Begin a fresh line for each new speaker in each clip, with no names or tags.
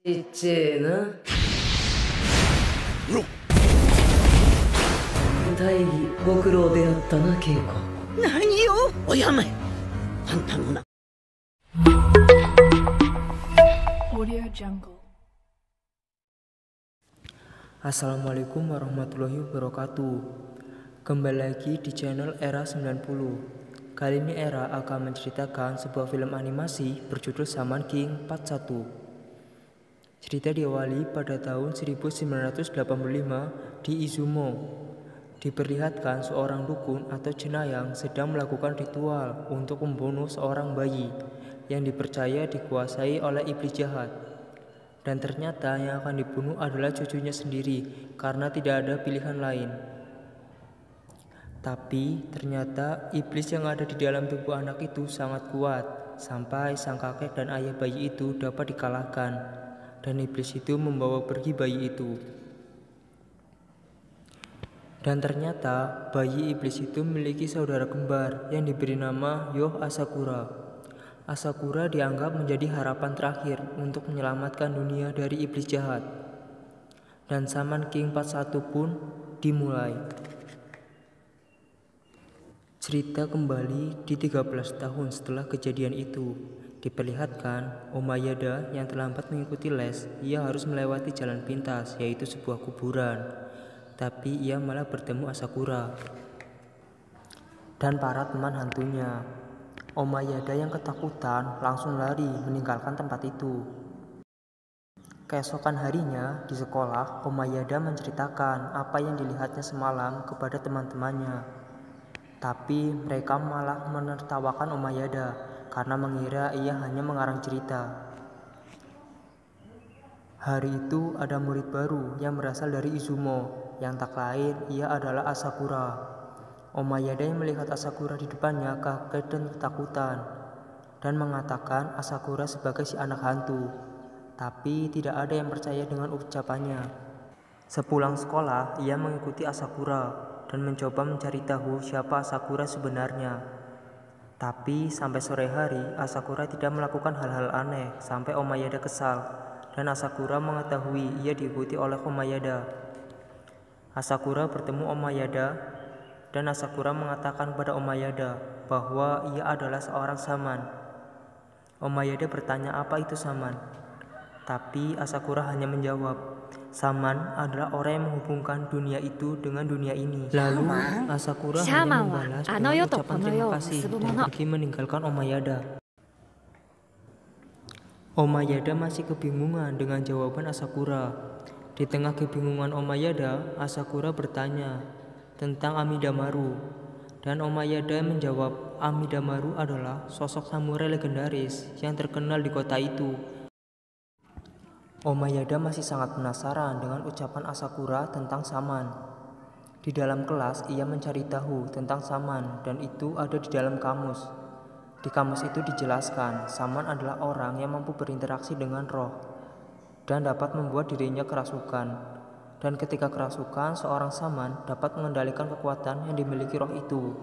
ちっちゃいな。大義ご苦労であったな、稽古。
何をおやめ。あんたのな。
Assalamualaikum warahmatullahi wabarakatuh. Kembali lagi di channel Era 90. Kali ini Era akan menceritakan sebuah film animasi berjudul Shaman King Part 1. Cerita diawali pada tahun 1985 di Izumo. Diperlihatkan seorang dukun atau cenayang sedang melakukan ritual untuk membunuh seorang bayi yang dipercaya dikuasai oleh iblis jahat. Dan ternyata yang akan dibunuh adalah cucunya sendiri karena tidak ada pilihan lain. Tapi ternyata iblis yang ada di dalam tubuh anak itu sangat kuat sampai sang kakek dan ayah bayi itu dapat dikalahkan. Dan iblis itu membawa pergi bayi itu. Dan ternyata bayi iblis itu memiliki saudara kembar yang diberi nama Yoh Asakura. Asakura dianggap menjadi harapan terakhir untuk menyelamatkan dunia dari iblis jahat. Dan Shaman King Part 1 pun dimulai. Cerita kembali di 13 tahun setelah kejadian itu. Diperlihatkan Omayada yang terlambat mengikuti les, ia harus melewati jalan pintas yaitu sebuah kuburan. Tapi ia malah bertemu Asakura dan para teman hantunya. Omayada yang ketakutan langsung lari meninggalkan tempat itu. Keesokan harinya di sekolah, Omayada menceritakan apa yang dilihatnya semalam kepada teman-temannya. Tapi mereka malah menertawakan Omayada karena mengira ia hanya mengarang cerita. Hari itu ada murid baru yang berasal dari Izumo, yang tak lain ia adalah Asakura. Omayada yang melihat Asakura di depannya kaget dan ketakutan dan mengatakan Asakura sebagai si anak hantu. Tapi tidak ada yang percaya dengan ucapannya. Sepulang sekolah, ia mengikuti Asakura dan mencoba mencari tahu siapa Asakura sebenarnya. Tapi sampai sore hari, Asakura tidak melakukan hal-hal aneh sampai Omayada kesal dan Asakura mengetahui ia diikuti oleh Omayada. Asakura bertemu Omayada dan Asakura mengatakan pada Omayada bahwa ia adalah seorang shaman. Omayada bertanya apa itu shaman. Tapi Asakura hanya menjawab, shaman adalah orang yang menghubungkan dunia itu dengan dunia ini. Lalu Asakura hanya membalas dengan ucapan terima kasih dan pergi meninggalkan Omayada. Omayada masih kebingungan dengan jawaban Asakura. Di tengah kebingungan Omayada, Asakura bertanya tentang Amidamaru. Dan Omayada menjawab Amidamaru adalah sosok samurai legendaris yang terkenal di kota itu. Omayada masih sangat penasaran dengan ucapan Asakura tentang shaman. Di dalam kelas ia mencari tahu tentang shaman dan itu ada di dalam kamus. Di kamus itu dijelaskan shaman adalah orang yang mampu berinteraksi dengan roh dan dapat membuat dirinya kerasukan. Dan ketika kerasukan, seorang shaman dapat mengendalikan kekuatan yang dimiliki roh itu.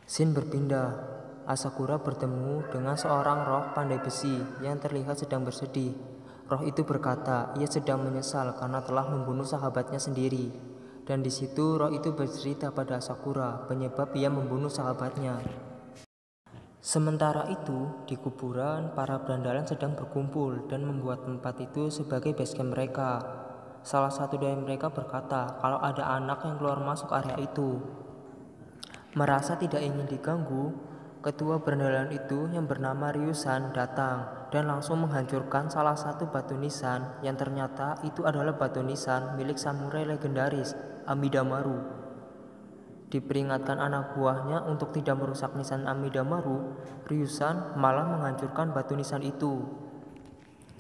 Scene berpindah. Asakura bertemu dengan seorang roh pandai besi yang terlihat sedang bersedih. Roh itu berkata, ia sedang menyesal karena telah membunuh sahabatnya sendiri. Dan di situ roh itu bercerita pada Asakura penyebab ia membunuh sahabatnya. Sementara itu, di kuburan, para berandalan sedang berkumpul dan membuat tempat itu sebagai basecamp mereka. Salah satu dari mereka berkata kalau ada anak yang keluar masuk area itu. Merasa tidak ingin diganggu, ketua berandalan itu yang bernama Ryusan datang dan langsung menghancurkan salah satu batu nisan yang ternyata itu adalah batu nisan milik samurai legendaris Amidamaru. Diperingatkan anak buahnya untuk tidak merusak nisan Amidamaru, Ryusan malah menghancurkan batu nisan itu.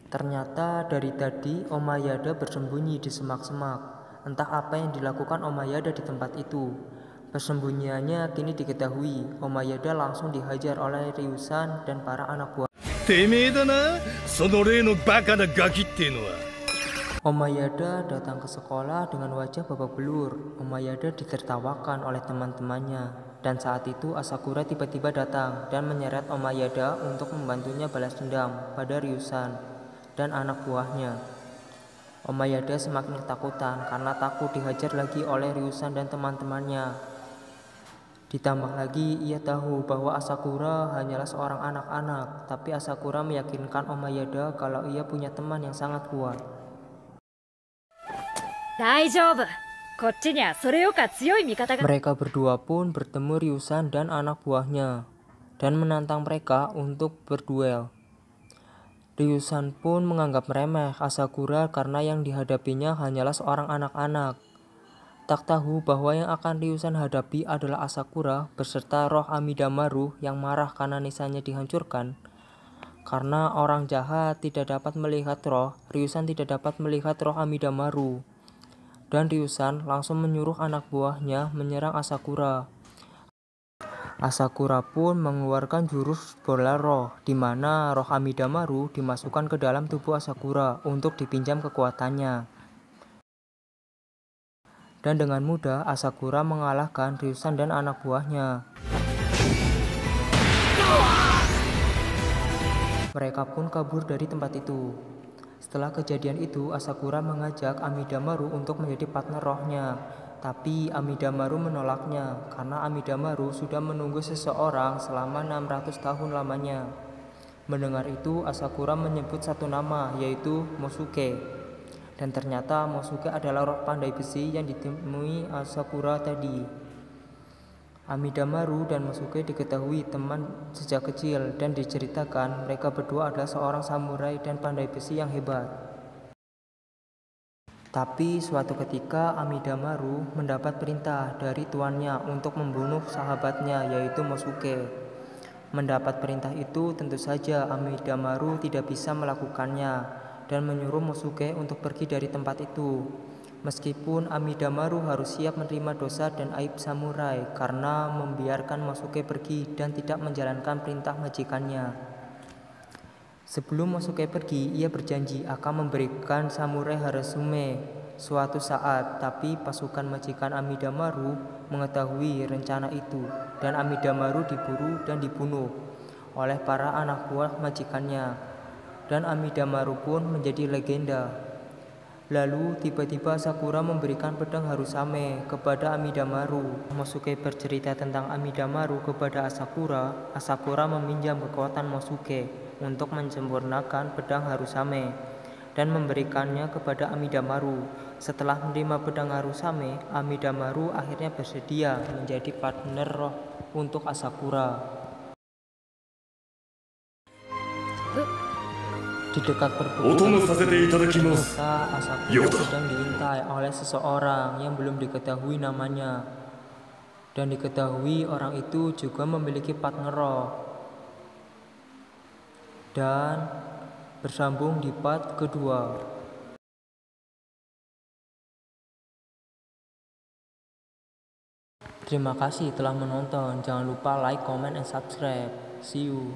Ternyata dari tadi Omayada bersembunyi di semak-semak. Entah apa yang dilakukan Omayada di tempat itu. Persembunyiannya kini diketahui. Omayada langsung dihajar oleh Ryusan dan para anak buah. Omayada datang ke sekolah dengan wajah babak belur. Omayada ditertawakan oleh teman-temannya. Dan saat itu Asakura tiba-tiba datang dan menyeret Omayada untuk membantunya balas dendam pada Ryusan dan anak buahnya. Omayada semakin ketakutan karena takut dihajar lagi oleh Ryusan dan teman-temannya. Ditambah lagi ia tahu bahwa Asakura hanyalah seorang anak-anak, tapi Asakura meyakinkan Omayada kalau ia punya teman yang sangat kuat.
大丈夫。こっちにはそれよか強い味方が。
Mereka berdua pun bertemu Ryusan dan anak buahnya dan menantang mereka untuk berduel. Ryusan pun menganggap remeh Asakura karena yang dihadapinya hanyalah seorang anak-anak. Tak tahu bahwa yang akan Ryusan hadapi adalah Asakura beserta roh Amidamaru yang marah karena nisannya dihancurkan. Karena orang jahat tidak dapat melihat roh, Ryusan tidak dapat melihat roh Amidamaru. Dan Ryusan langsung menyuruh anak buahnya menyerang Asakura. Asakura pun mengeluarkan jurus bola roh, di mana roh Amidamaru dimasukkan ke dalam tubuh Asakura untuk dipinjam kekuatannya. Dan dengan mudah Asakura mengalahkan Ryusan dan anak buahnya. Mereka pun kabur dari tempat itu. Setelah kejadian itu, Asakura mengajak Amidamaru untuk menjadi partner rohnya. Tapi Amidamaru menolaknya karena Amidamaru sudah menunggu seseorang selama 600 tahun lamanya. Mendengar itu, Asakura menyebut satu nama, yaitu Mosuke. Dan ternyata Mosuke adalah roh pandai besi yang ditemui Asakura tadi. Amidamaru dan Mosuke diketahui teman sejak kecil dan diceritakan mereka berdua adalah seorang samurai dan pandai besi yang hebat. Tapi suatu ketika Amidamaru mendapat perintah dari tuannya untuk membunuh sahabatnya yaitu Mosuke. Mendapat perintah itu tentu saja Amidamaru tidak bisa melakukannya dan menyuruh Mosuke untuk pergi dari tempat itu. Meskipun Amidamaru harus siap menerima dosa dan aib samurai karena membiarkan Mosuke pergi dan tidak menjalankan perintah majikannya. Sebelum Mosuke pergi, ia berjanji akan memberikan samurai Harasume suatu saat, tapi pasukan majikan Amidamaru mengetahui rencana itu dan Amidamaru diburu dan dibunuh oleh para anak buah majikannya. Dan Amidamaru pun menjadi legenda. Lalu tiba-tiba Sakura memberikan pedang Harusame kepada Amidamaru. Mosuke bercerita tentang Amidamaru kepada Asakura. Asakura meminjam kekuatan Mosuke untuk menyempurnakan pedang Harusame dan memberikannya kepada Amidamaru. Setelah menerima pedang Harusame, Amidamaru akhirnya bersedia menjadi partner roh untuk Asakura. Di dekat perbukitan Asakura sedang diintai oleh seseorang yang belum diketahui namanya. Dan diketahui orang itu juga memiliki partner roh. Dan bersambung di part kedua. Terima kasih telah menonton. Jangan lupa like, comment, and subscribe. See you.